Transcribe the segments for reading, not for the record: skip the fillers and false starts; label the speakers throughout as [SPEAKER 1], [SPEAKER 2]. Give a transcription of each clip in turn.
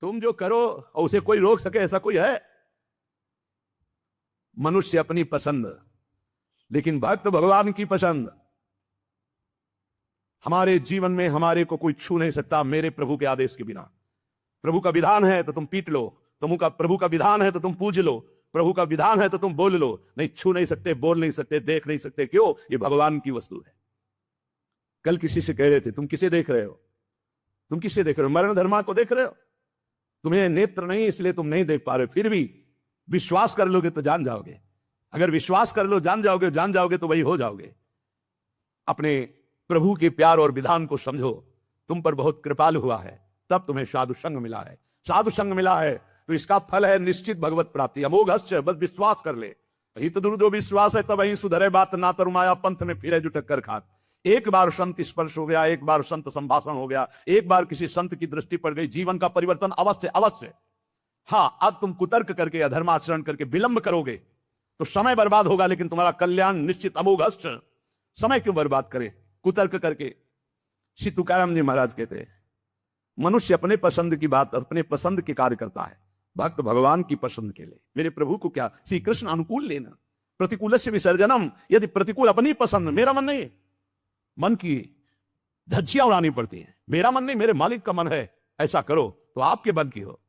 [SPEAKER 1] तुम जो करो और उसे कोई रोक सके ऐसा कोई है? मनुष्य अपनी पसंद, लेकिन भक्त भगवान की पसंद। हमारे जीवन में हमारे को कोई छू नहीं सकता मेरे प्रभु के आदेश के बिना। प्रभु का विधान है तो तुम पीट लो, प्रभु का विधान है तो तुम पूज लो, प्रभु का विधान है तो तुम बोल लो। नहीं, छू नहीं सकते, बोल नहीं सकते, देख नहीं सकते। क्यों? ये भगवान की वस्तु है। कल किसी से कह रहे थे, तुम किसे देख रहे हो? तुम किसे देख रहे हो? मरण धर्मा को देख रहे हो? तुम्हें नेत्र नहीं इसलिए तुम नहीं देख पा रहे, फिर भी विश्वास कर लोगे तो जान जाओगे। अगर विश्वास कर लो जान जाओगे तो वही हो जाओगे। अपने प्रभु के प्यार और विधान को समझो। तुम पर बहुत कृपालु हुआ है, तब तुम्हें साधु संग मिला है। साधु संग मिला है तो इसका फल है निश्चित भगवत प्राप्ति। अमोघश्च, बस विश्वास कर ले। हित दुर्दो विश्वास है तब वही सुधरे बात, ना तरुमाया पंथ में फिरे जो टक्कर खात। एक बार संत स्पर्श हो गया, एक बार संत संभाषण हो गया, एक बार किसी संत की दृष्टि पड़ गई, जीवन का परिवर्तन अवश्य अवश्य। हाँ, अब तुम कुतर्क करके अधर्माचरण करके विलंब करोगे तो समय बर्बाद होगा, लेकिन तुम्हारा कल्याण निश्चित। अमोघश्च, समय क्यों बर्बाद करे कुतर्क करके? श्री तुकाराम जी महाराज कहते हैं, मनुष्य अपने पसंद की बात, अपने पसंद के कार्य करता है, भक्त भगवान की पसंद के लिए। मेरे प्रभु को क्या श्री कृष्ण अनुकूल लेना, प्रतिकूल से विसर्जनम। यदि प्रतिकूल अपनी पसंद, मेरा मन नहीं, मन की धज्जियां उड़ानी पड़ती हैं। मेरा मन नहीं, मेरे मालिक का मन है, ऐसा करो तो आपके मन की हो।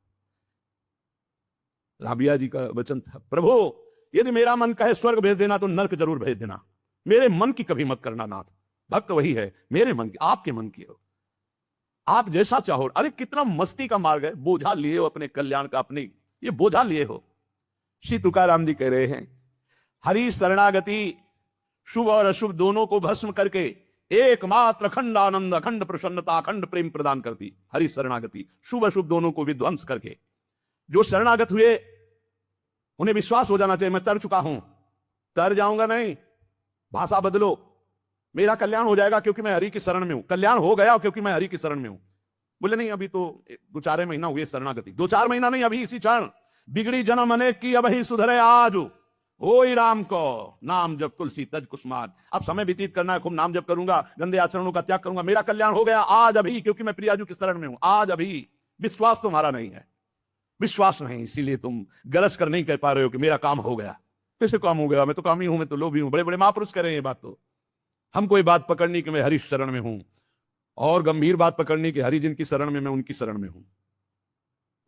[SPEAKER 1] राबिया जी का वचन था, प्रभु यदि मेरा मन कहे स्वर्ग भेज देना तो नरक जरूर भेज देना, मेरे मन की कभी मत करना नाथ। भक्त वही है, मेरे मन की, आपके मन की हो, आप जैसा चाहो। अरे कितना मस्ती का मार्ग है, बोझा लिए हो अपने कल्याण का, अपने ये बोझा लिए हो। श्री तुकाराम जी कह रहे हैं, हरि शरणागति शुभ और अशुभ दोनों को भस्म करके एकमात्र अखंड आनंद, अखंड प्रसन्नता, अखंड प्रेम प्रदान करती। हरि शरणागति शुभ अशुभ दोनों को विध्वंस करके। जो शरणागत हुए उन्हें विश्वास हो जाना चाहिए, मैं तर चुका हूं, तर जाऊंगा नहीं, भाषा बदलो, मेरा कल्याण हो जाएगा क्योंकि मैं हरि की शरण में हूं। कल्याण हो गया क्योंकि मैं हरि की शरण में हूं। बोले नहीं, अभी तो 2-4 महीना हुए शरणागति, 2-4 महीना नहीं, अभी इसी क्षण। बिगड़ी जन्म अनेक की अब ही सुधरे आज, होई राम को नाम जब तुलसी तज कुसुमात। अब समय व्यतीत करना है, खूब नाम जप करूंगा, गंदे आचरणों का त्याग करूंगा, मेरा कल्याण हो गया आज अभी, क्योंकि मैं प्रियाजू की शरण में हूं, आज अभी। विश्वास तुम्हारा नहीं है, विश्वास नहीं, इसीलिए तुम गरज कर नहीं कह पा रहे हो कि मेरा काम हो गया। कैसे काम हो गया? मैं तो कामी हूं, मैं तो लोभी हूं। बड़े बड़े महापुरुष कह रहे हैं ये बात। तो हमको ये बात पकड़नी कि मैं हरि शरण में हूं, और गंभीर बात पकड़नी कि हरि जिनकी शरण में, मैं उनकी शरण में हूं।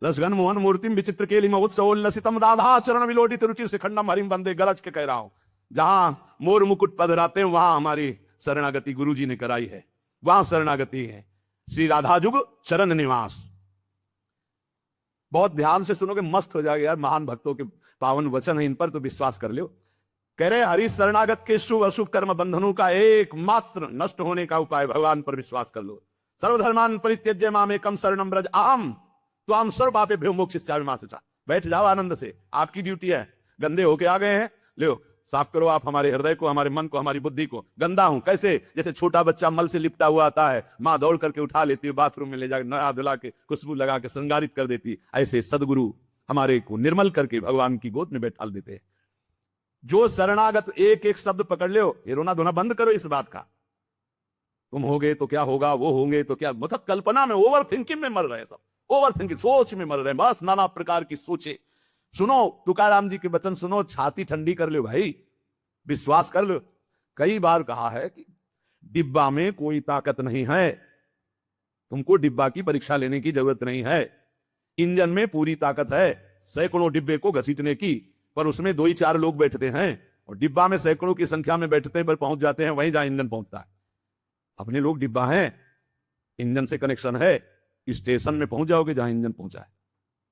[SPEAKER 1] रसगन मोहन मूर्तिम विचित्र केली महोत्सवोल्लसितम राधा चरण विलोडित रुचि से खंडम हरिम बंदे। गरज के कह रहा हूं, जहां मोर मुकुट पधराते हैं वहां हमारी शरणागति गुरु जी ने कराई है, वहां शरणागति है। श्री राधा जुग चरण निवास। बहुत ध्यान से सुनोगे, मस्त हो जाएगा यार। महान भक्तों के पावन वचन है, इन पर तो विश्वास कर लो। कह रहे हरि शरणागत के शुभ अशुभ कर्म बंधनों का एकमात्र नष्ट होने का उपाय भगवान पर विश्वास कर लो। सर्वधर्मान परित्यज्य मामेकम शरणम व्रज अहम त्वाम सर्वपापेभ्यो मोक्षयिष्यामि मा शुचा। बैठ जाओ आनंद से, आपकी ड्यूटी है। गंदे होके आ गए हैं, लो साफ करो आप हमारे हृदय को, हमारे मन को, हमारी बुद्धि को। गंदा हूं कैसे? जैसे छोटा बच्चा मल से लिपटा हुआ आता है, माँ दौड़ करके उठा लेती है, बाथरूम में ले जाकर नया धुला के खुशबू लगा के श्रृंगारित कर देती। ऐसे सदगुरु हमारे को निर्मल करके भगवान की गोद में बैठा देते हैं। जो शरणागत एक एक शब्द पकड़ लो, ये रोना धोना बंद करो इस बात का। तुम होगे तो क्या होगा, वो होंगे तो क्या, मतलब कल्पना में, ओवर थिंकिंग में मर रहे हैं सब, ओवर थिंकिंग, सोच में मर रहे हैं, बस नाना प्रकार की सोचे। सुनो तुकाराम जी के वचन सुनो, छाती ठंडी कर लो भाई, विश्वास कर लो। कई बार कहा है कि डिब्बा में कोई ताकत नहीं है, तुमको डिब्बा की परीक्षा लेने की जरूरत नहीं है। इंजन में पूरी ताकत है सैकड़ों डिब्बे को घसीटने की, पर उसमें 2 ही 4 लोग बैठते हैं, और डिब्बा में सैकड़ों की संख्या में बैठते पर पहुंच जाते हैं वहीं जहां इंजन पहुंचता है। अपने लोग डिब्बा हैं, इंजन से कनेक्शन है, स्टेशन में पहुंच जाओगे जहां इंजन पहुंचा है।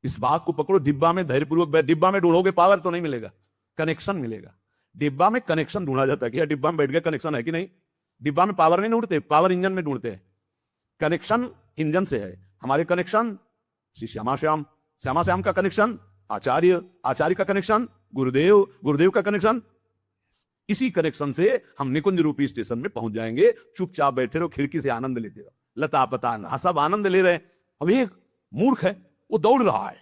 [SPEAKER 1] इस बात को पकड़ो, डिब्बा में धैर्यपूर्वक, डिब्बा में ढूंढोगे पावर तो नहीं मिलेगा, कनेक्शन मिलेगा। डिब्बा में कनेक्शन ढूंढा जाता है कि डिब्बा में बैठ गए, कनेक्शन है कि नहीं। डिब्बा में पावर नहीं ढूंढते, पावर इंजन में ढूंढते हैं। कनेक्शन इंजन से है। हमारे कनेक्शन श्री श्यामा श्याम, श्यामा श्याम का कनेक्शन आचार्य, आचार्य का कनेक्शन गुरुदेव, गुरुदेव का कनेक्शन। इसी कनेक्शन से हम निकुंज रूपी स्टेशन में पहुंच जाएंगे। चुपचाप बैठे रहो, खिड़की से आनंद लेते रहो, लता पता सब आनंद ले रहे हैं। अब एक मूर्ख है, वो दौड़ रहा है।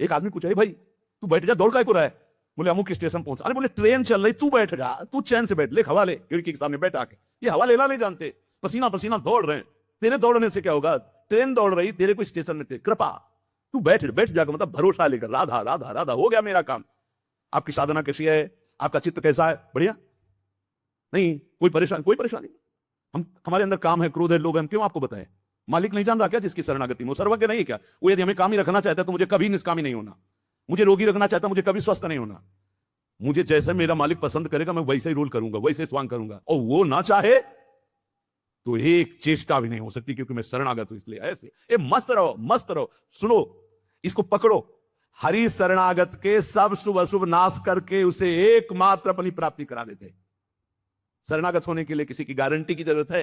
[SPEAKER 1] एक आदमी पूछा, भाई तू बैठ जा, दौड़ काय को रहा है? बोले अमुक स्टेशन पहुंचा। अरे बोले ट्रेन चल रही, तू बैठ जा, तू चैन से बैठ ले, हवा ले, खिड़की के सामने बैठ आके। ये हवा लेना नहीं जानते, पसीना पसीना दौड़ रहे हैं। तेरे दौड़ने से क्या होगा? ट्रेन दौड़ रही, तेरे को स्टेशन में थे, कृपा तू बैठ बैठ जाकर, मतलब भरोसा लेकर, राधा राधा राधा, हो गया मेरा काम। आपकी साधना कैसी है, आपका चित्त कैसा है, बढ़िया नहीं, कोई परेशानी। हम हमारे अंदर काम है, क्रोध है, लोभ है, हम क्यों आपको बताएं? मालिक नहीं जान रहा क्या जिसकी शरणागति में? वो सर्वज्ञ नहीं है क्या? वो यदि हमें काम ही रखना चाहता है तो मुझे कभी निष्कामी नहीं होना, मुझे रोगी रखना चाहता, मुझे कभी स्वस्थ नहीं होना। मुझे जैसे मेरा मालिक पसंद करेगा मैं वैसे ही रोल करूंगा, वैसे स्वांग करूंगा, और वो ना चाहे तो एक चेष्टा भी नहीं हो सकती, क्योंकि मैं शरणागत हूं। इसलिए ऐसे मस्त रहो, मस्त रहो। सुनो, इसको पकड़ो। हरि शरणागत के सब शुभ अशुभ नाश करके उसे एकमात्र अपनी प्राप्ति करा देते। शरणागत होने के लिए किसी की गारंटी की जरूरत है?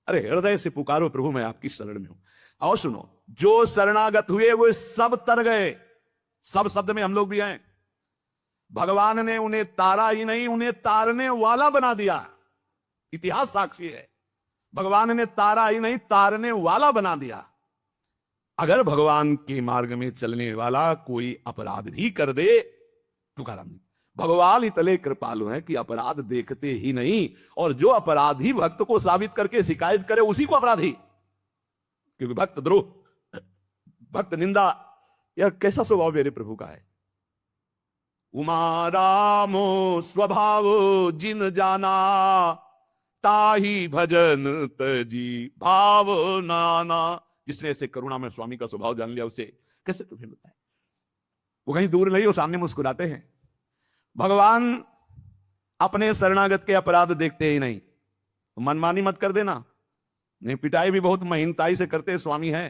[SPEAKER 1] अरे हृदय से पुकारो, प्रभु मैं आपकी शरण में हूं। और सुनो, जो शरणागत हुए वो सब तर गए। सब शब्द में हम लोग भी हैं। भगवान ने उन्हें तारा ही नहीं, उन्हें तारने वाला बना दिया। इतिहास साक्षी है, भगवान ने तारा ही नहीं तारने वाला बना दिया। अगर भगवान के मार्ग में चलने वाला कोई अपराध भी कर दे, तुकाराम जी, भगवान इतने कृपालु हैं कि अपराध देखते ही नहीं, और जो अपराधी भक्त को साबित करके शिकायत करे उसी को अपराधी। क्योंकि भक्त द्रोह, भक्त निंदा, यह कैसा स्वभाव मेरे प्रभु का है। उमा रामो स्वभाव जिन जाना, ताही भजन तजी भाव नाना। जिसने ऐसे करुणा में स्वामी का स्वभाव जान लिया, उसे कैसे तुम्हें बताए? वो कहीं दूर नहीं, वो सामने मुस्कुराते हैं। भगवान अपने शरणागत के अपराध देखते ही नहीं। मनमानी मत कर देना। नहीं, पिटाई भी बहुत महीनताई से करते स्वामी है,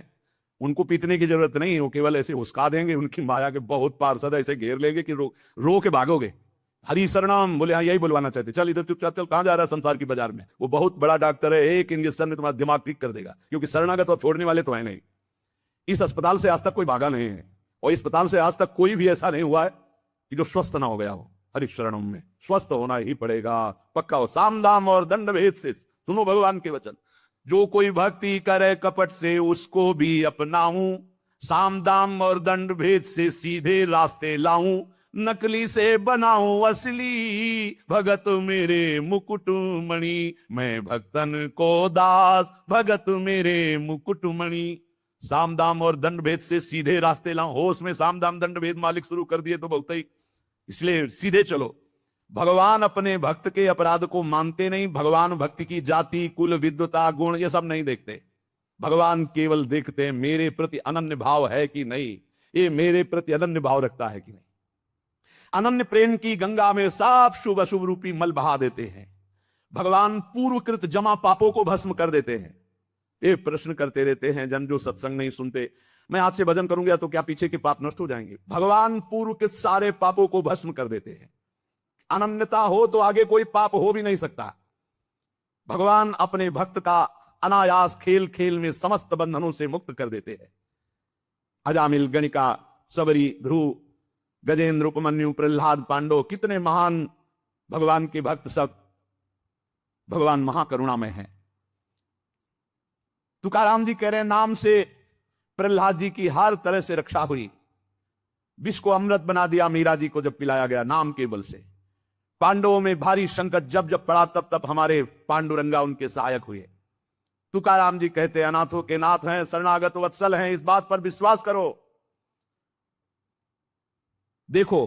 [SPEAKER 1] उनको पीटने की जरूरत नहीं, वो केवल ऐसे हुस्का देंगे। उनकी माया के बहुत पार्षद ऐसे घेर लेंगे कि रो के भागोगे। हरि शरणम बोले, हाँ यही बुलवाना चाहते, चल इधर चुपचाप चल, कहां जा रहा है संसार की बाजार में। वो बहुत बड़ा डॉक्टर है, एक इंजेक्शन में तुम्हारा दिमाग ठीक कर देगा। क्योंकि शरणागत और छोड़ने वाले तो है नहीं। इस अस्पताल से आज तक कोई भागा नहीं है, और इस अस्पताल से आज तक कोई भी ऐसा नहीं हुआ है कि जो स्वस्थ ना हो गया हो। हरि शरणम में स्वस्थ होना ही पड़ेगा, पक्का हो। साम दाम और दंड भेद से सुनो भगवान के वचन। जो कोई भक्ति करे कपट से उसको भी अपनाऊं, साम दाम और दंड भेद से सीधे रास्ते लाऊं, नकली से बनाऊं असली, भगत मेरे मुकुटमणि, मैं भक्तन को दास, भगत मेरे मुकुटमणि। साम दाम और दंड भेद से सीधे रास्ते लाऊं। होश में साम दाम दंड भेद मालिक शुरू कर दिए तो बहुत ही, इसलिए सीधे चलो। भगवान अपने भक्त के अपराध को मानते नहीं। भगवान भक्ति की जाति, कुल, विद्वता, गुण ये सब नहीं देखते। भगवान केवल देखते हैं मेरे प्रति अनन्य भाव है कि नहीं, ये मेरे प्रति अनन्य भाव रखता है कि नहीं। अनन्य प्रेम की गंगा में सब शुभ अशुभ रूपी मल बहा देते हैं। भगवान पूर्वकृत जमा पापों को भस्म कर देते हैं। ये प्रश्न करते रहते हैं जन जो सत्संग नहीं सुनते, मैं आज से भजन करूंगा तो क्या पीछे के पाप नष्ट हो जाएंगे? भगवान पूर्वकृत सारे पापों को भस्म कर देते हैं। अनन्यता हो तो आगे कोई पाप हो भी नहीं सकता। भगवान अपने भक्त का अनायास खेल खेल में समस्त बंधनों से मुक्त कर देते हैं। अजामिल, गणिका, सबरी, ध्रुव, गजेंद्र, उपमन्यु, प्रहलाद, पांडव, कितने महान भगवान के भक्त सब भगवान महाकरुणामय हैं। तुकाराम जी कह रहे हैं, नाम से प्रहलाद जी की हर तरह से रक्षा हुई। विष को अमृत बना दिया मीरा जी को जब पिलाया गया नाम के बल से। पांडवों में भारी संकट जब जब पड़ा तब तब हमारे पांडुरंगा उनके सहायक हुए। तुकाराम जी कहते हैं, अनाथों के नाथ हैं, शरणागत वत्सल हैं, इस बात पर विश्वास करो। देखो,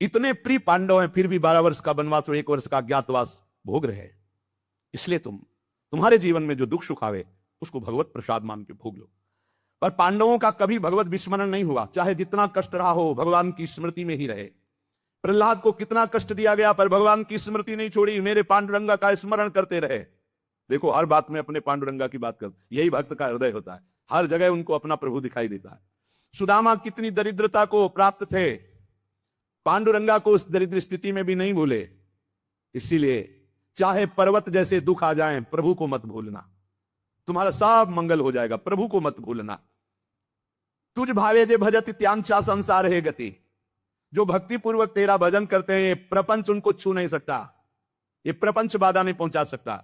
[SPEAKER 1] इतने प्रिय पांडव हैं, फिर भी 12 वर्ष का वनवास और 1 वर्ष का अज्ञातवास भोग रहे। इसलिए तुम्हारे जीवन में जो दुख सुख आवे उसको भगवत प्रसाद मान के भोग लो। पर पांडवों का कभी भगवत विस्मरण नहीं हुआ। चाहे जितना कष्ट रहा हो, भगवान की स्मृति में ही रहे। प्रहलाद को कितना कष्ट दिया गया पर भगवान की स्मृति नहीं छोड़ी, मेरे पांडुरंगा का स्मरण करते रहे। देखो, हर बात में अपने पांडुरंगा की बात करते, यही भक्त का हृदय होता है। हर जगह उनको अपना प्रभु दिखाई देता है। सुदामा कितनी दरिद्रता को प्राप्त थे, पांडुरंगा को उस दरिद्र स्थिति में भी नहीं भूले। इसीलिए चाहे पर्वत जैसे दुख आ जाएं, प्रभु को मत भूलना, तुम्हारा सब मंगल हो जाएगा। प्रभु को मत भूलना। तुझ भावे जे भजत त्यांचा संसार है गति। जो भक्ति पूर्वक तेरा भजन करते हैं, ये प्रपंच उनको छू नहीं सकता, ये प्रपंच बाधा नहीं पहुंचा सकता।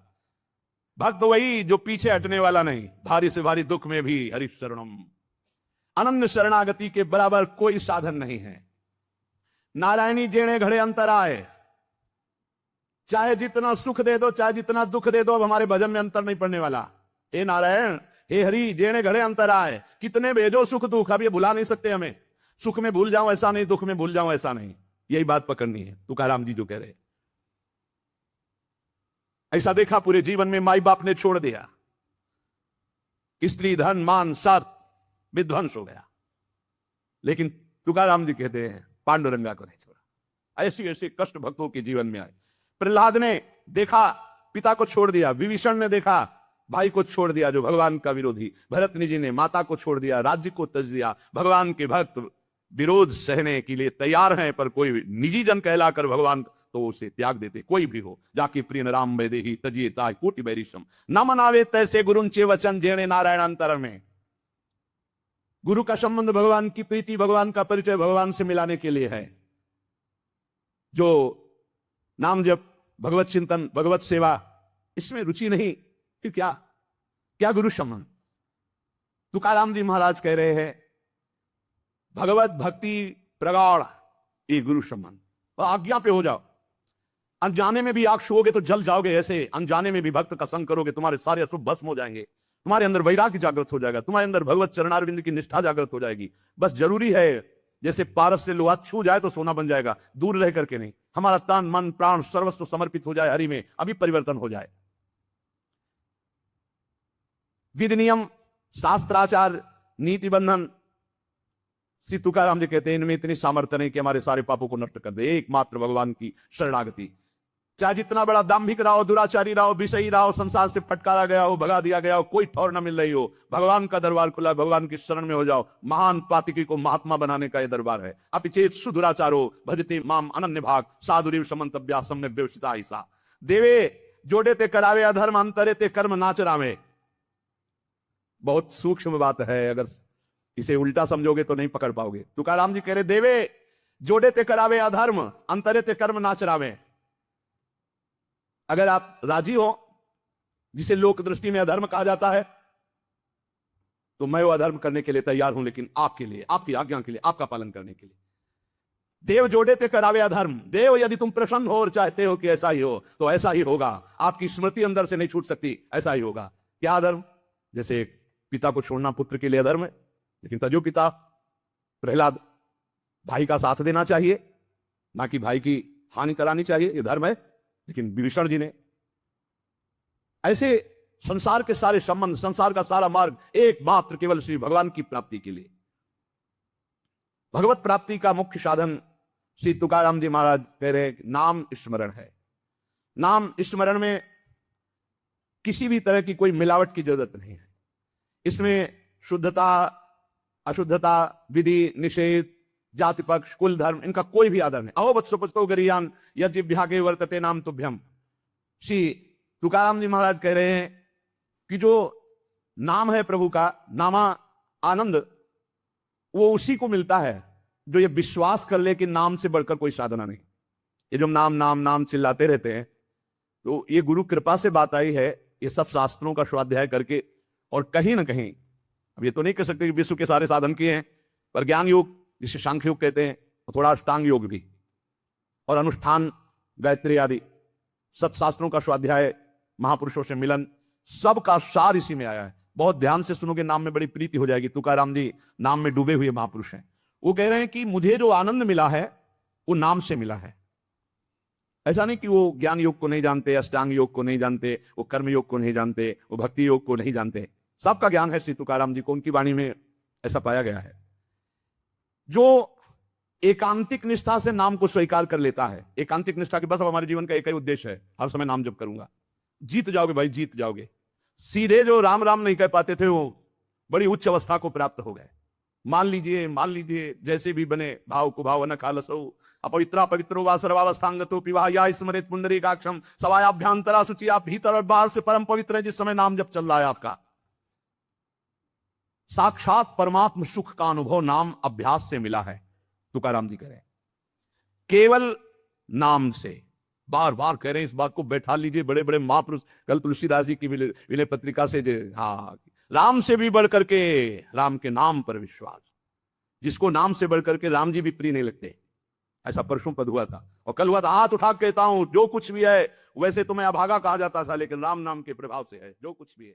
[SPEAKER 1] भक्त वही जो पीछे हटने वाला नहीं, भारी से भारी दुख में भी हरि शरणम। अनन्य शरणागति के बराबर कोई साधन नहीं है। नारायणी जेणे घड़े अंतर आए, चाहे जितना सुख दे दो चाहे जितना दुख दे दो, अब हमारे भजन में अंतर नहीं पड़ने वाला। हे नारायण, हे हरि जेने घड़े अंतर आए, कितने भेजो सुख दुख, अब ये भुला नहीं सकते हमें। सुख में भूल जाऊं ऐसा नहीं, दुख में भूल जाऊं ऐसा नहीं, यही बात पकड़नी है तुकाराम जी जो कह रहे। ऐसा देखा पूरे जीवन में माई बाप ने छोड़ दिया, स्त्री धन मान सब विध्वंस हो गया, लेकिन तुकाराम जी कहते हैं पांडुरंगा को नहीं छोड़ा। ऐसी ऐसी कष्ट भक्तों के जीवन में आए। प्रहलाद ने देखा पिता को छोड़ दिया, विभीषण ने देखा भाई को छोड़ दिया जो भगवान का विरोधी, भरतनी जी ने माता को छोड़ दिया, राज्य को त्यज दिया। भगवान के भक्त विरोध सहने के लिए तैयार हैं, पर कोई निजी जन कहलाकर भगवान तो उसे त्याग देते। कोई भी हो जाके प्रिय राम वैदेही तजिए ताय कोटि बैरिशम, न मनावे तैसे गुरुंचे वचन जेणे नारायण अंतर में। गुरु का संबंध भगवान की प्रीति, भगवान का परिचय भगवान से मिलाने के लिए है। जो नाम जप, भगवत चिंतन, भगवत सेवा, इसमें रुचि नहीं, फिर क्या क्या गुरु संबंध। तुकाराम जी महाराज कह रहे हैं भगवत भक्ति प्रगाढ़ ये गुरु संबंध, और आज्ञा पे हो जाओ। अनजाने में भी आग छुओगे तो जल जाओगे, ऐसे अनजाने में भी भक्त का संग करोगे तुम्हारे सारे अशुभ भस्म हो जाएंगे, तुम्हारे अंदर वैराग्य जागृत हो जाएगा, तुम्हारे अंदर भगवत चरणारविंद की निष्ठा जागृत हो जाएगी। बस जरूरी है जैसे पारस से लोहा छू जाए तो सोना बन जाएगा, दूर रह करके नहीं। हमारा तन मन प्राण सर्वस्व समर्पित हो जाए हरि में, अभी परिवर्तन हो जाए। विधि नियम शास्त्राचार नीति बंधन, श्री तुकाराम जी कहते हैं इनमें इतनी सामर्थ्य नहीं कि हमारे सारे पापों को नष्ट कर दे। एकमात्र भगवान की शरणागति, चाहे जितना बड़ा दाम्भिक रहो, दुराचारी रहो, विषयी रहो, संसार से फटकारा गया हो, भगा दिया गया हो, कोई ठौर न मिल रही हो, भगवान का दरबार खुला, भगवान की शरण में हो जाओ। महान पातिकी को महात्मा बनाने का यह दरबार है। अपिचेत सुदुराचारो भजते माम अनन्य भाग, साधुरीव समन्तव्या सम्यक व्यवस्थिता ऐसा। देवे जोड़े ते करावे अधर्म, अंतरे ते कर्म नाच रामे। बहुत सूक्ष्म बात है, अगर इसे उल्टा समझोगे तो नहीं पकड़ पाओगे। तुकाराम जी कह रहे देवे जोड़े ते करावे अधर्म, अंतरे ते कर्म नाच रामे। अगर आप राजी हो, जिसे लोक दृष्टि में अधर्म कहा जाता है, तो मैं वो अधर्म करने के लिए तैयार हूं, लेकिन आपके लिए, आपकी आज्ञा के लिए, आपका पालन करने के लिए। देव जोड़े ते करावे अधर्म, देव यदि तुम प्रसन्न हो और चाहते हो कि ऐसा ही हो तो ऐसा ही होगा। आपकी स्मृति अंदर से नहीं छूट सकती, ऐसा ही होगा। क्या अधर्म? जैसे पिता को छोड़ना पुत्र के लिए अधर्म है, लेकिन तजो पिता प्रहलाद, भाई का साथ देना चाहिए, ना कि भाई की हानि करानी चाहिए, यह धर्म है। लेकिन विभीषण जी ने ऐसे संसार के सारे संबंध, संसार का सारा मार्ग एकमात्र केवल श्री भगवान की प्राप्ति के लिए। भगवत प्राप्ति का मुख्य साधन श्री तुकाराम जी महाराज कह रहे नाम स्मरण है। नाम स्मरण में किसी भी तरह की कोई मिलावट की जरूरत नहीं है। इसमें शुद्धता अशुद्धता, विधि निषेध, जाति पक्ष, कुल धर्म, इनका कोई भी आदर नहीं। अहो वत्सो पचतो गरियान यज्ञभ्यागे वर्तते नाम तुभ्यम। श्री तुकाराम जी महाराज कह रहे हैं कि जो नाम है प्रभु का, नामा आनंद, वो उसी को मिलता है जो ये विश्वास कर ले कि नाम से बढ़कर कोई साधना नहीं। ये जो नाम नाम नाम चिल्लाते रहते हैं, तो ये गुरु कृपा से बात आई है, ये सब शास्त्रों का स्वाध्याय करके। और कहीं ना कहीं, अब ये तो नहीं कह सकते कि विश्व के सारे साधन किए हैं, पर ज्ञान योग जिसे सांख्य योग कहते हैं, थोड़ा अष्टांग योग भी, और अनुष्ठान, गायत्री आदि सत्शास्त्रों का स्वाध्याय, महापुरुषों से मिलन, सबका सार इसी में आया है। बहुत ध्यान से सुनोगे, नाम में बड़ी प्रीति हो जाएगी। तुकाराम जी नाम में डूबे हुए महापुरुष हैं। वो कह रहे हैं कि मुझे जो आनंद मिला है वो नाम से मिला है। ऐसा नहीं कि वो ज्ञान योग को नहीं जानते, अष्टांग योग को नहीं जानते, वो कर्म योग को नहीं जानते, वो भक्ति योग को नहीं जानते। सबका ज्ञान है श्री तुकाराम जी को, उनकी वाणी में ऐसा पाया गया है। जो एकांतिक निष्ठा से नाम को स्वीकार कर लेता है, एकांतिक निष्ठा के बस अब हमारे जीवन का एक ही उद्देश्य है, हर समय नाम जप करूंगा, जीत जाओगे भाई, जीत जाओगे। सीधे जो राम राम नहीं कह पाते थे, वो बड़ी उच्च अवस्था को प्राप्त हो गए। मान लीजिए जैसे भी बने, भाव को भाव न खालसो अपवित्रा पवित्रो वा सर्वावस्थांगतो पिवा या स्मृत पुंडरीकाक्षम सवायाभ्यांतरा शुचि। आप भीतर और बाहर से परम पवित्र है जिस समय नाम जप चल रहा है आपका। साक्षात परमात्म सुख का अनुभव नाम अभ्यास से मिला है, तुकाराम जी कह रहे हैं। केवल नाम से, बार बार कह रहे हैं इस बात को, बैठा लीजिए। बड़े बड़े महापुरुष, कल तुलसीदास जी की विलय पत्रिका से, हाँ, राम से भी बढ़कर के, राम के नाम पर विश्वास, जिसको नाम से बढ़कर के राम जी भी प्रिय नहीं लगते। ऐसा परसों पद हुआ था, और कल हुआ था। हाथ उठा कहता हूं, जो कुछ भी है, वैसे तो मैं अभागा कहा जाता था, लेकिन राम नाम के प्रभाव से है जो कुछ भी है।